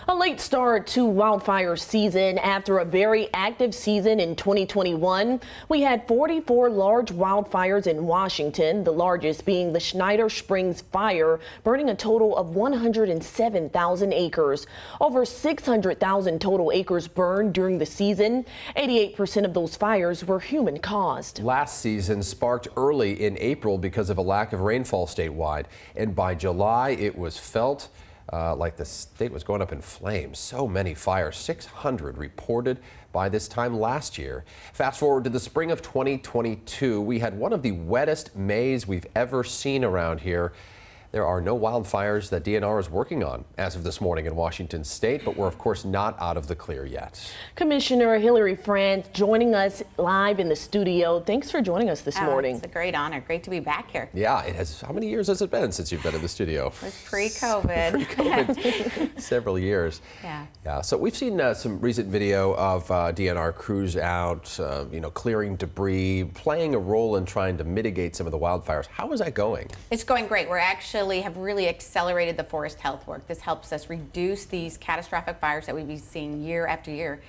A late start to wildfire season after a very active season in 2021. We had 44 large wildfires in Washington, the largest being the Schneider Springs fire, burning a total of 107,000 acres. Over 600,000 total acres burned during the season. 88% of those fires were human caused. Last season sparked early in April because of a lack of rainfall statewide, and by July it was felt like the state was going up in flames. So many fires, 600 reported by this time last year. Fast forward to the spring of 2022, we had one of the wettest Mays we've ever seen around here. There are no wildfires that DNR is working on as of this morning in Washington state, but we're of course not out of the clear yet. Commissioner Hilary Franz joining us live in the studio. Thanks for joining us this morning. It's a great honor. Great to be back here. Yeah, it has. How many years has it been since you've been in the studio? It was pre-COVID. Pre-COVID, several years. Yeah. So we've seen some recent video of DNR crews out, clearing debris, playing a role in trying to mitigate some of the wildfires. How is that going? It's going great. We're actually have really accelerated the forest health work. This helps us reduce these catastrophic fires that we've been seeing year after year.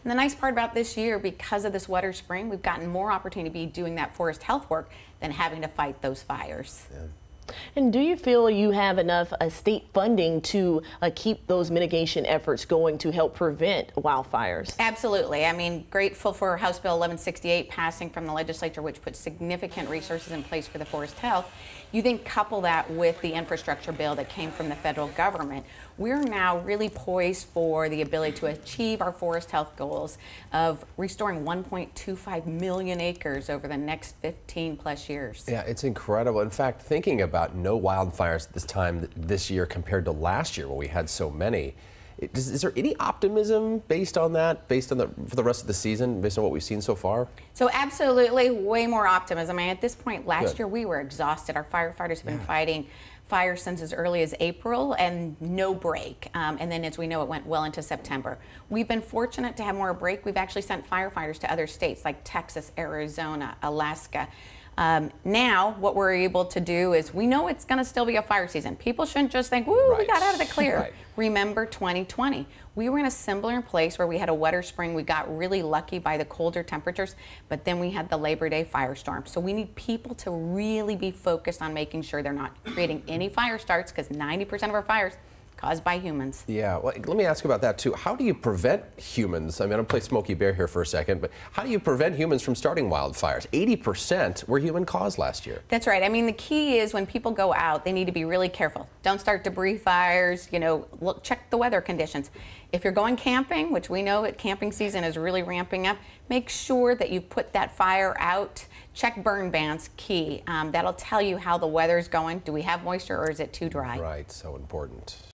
And the nice part about this year, because of this wetter spring, we've gotten more opportunity to be doing that forest health work than having to fight those fires. Yeah. And do you feel you have enough state funding to keep those mitigation efforts going to help prevent wildfires? Absolutely. I mean, grateful for House Bill 1168 passing from the legislature, which puts significant resources in place for the forest health. You then couple that with the infrastructure bill that came from the federal government. We're now really poised for the ability to achieve our forest health goals of restoring 1.25 million acres over the next 15 plus years. Yeah, it's incredible. In fact, thinking about no wildfires this time this year compared to last year when we had so many, is there any optimism based on that, for the rest of the season, based on what we've seen so far? So absolutely, way more optimism. I mean, at this point last year, we were exhausted. Our firefighters have been fighting fire since as early as April and no break. And then as we know, it went well into September. We've been fortunate to have more break. We've actually sent firefighters to other states like Texas, Arizona, Alaska. Now, what we're able to do is we know it's going to still be a fire season. People shouldn't just think, woo, we got out of the clear. Remember 2020. We were in a similar place where we had a wetter spring. We got really lucky by the colder temperatures, but then we had the Labor Day firestorm. So we need people to really be focused on making sure they're not creating any fire starts, because 90% of our fires caused by humans. Yeah, well, let me ask about that too. How do you prevent humans? I mean, I'm going to play Smokey Bear here for a second, but how do you prevent humans from starting wildfires? 80% were human caused last year. That's right. I mean, the key is when people go out, they need to be really careful. Don't start debris fires, check the weather conditions. If you're going camping, which we know that camping season is really ramping up, make sure that you put that fire out. Check burn bans, key. That'll tell you how the weather's going. Do we have moisture or is it too dry? Right, so important.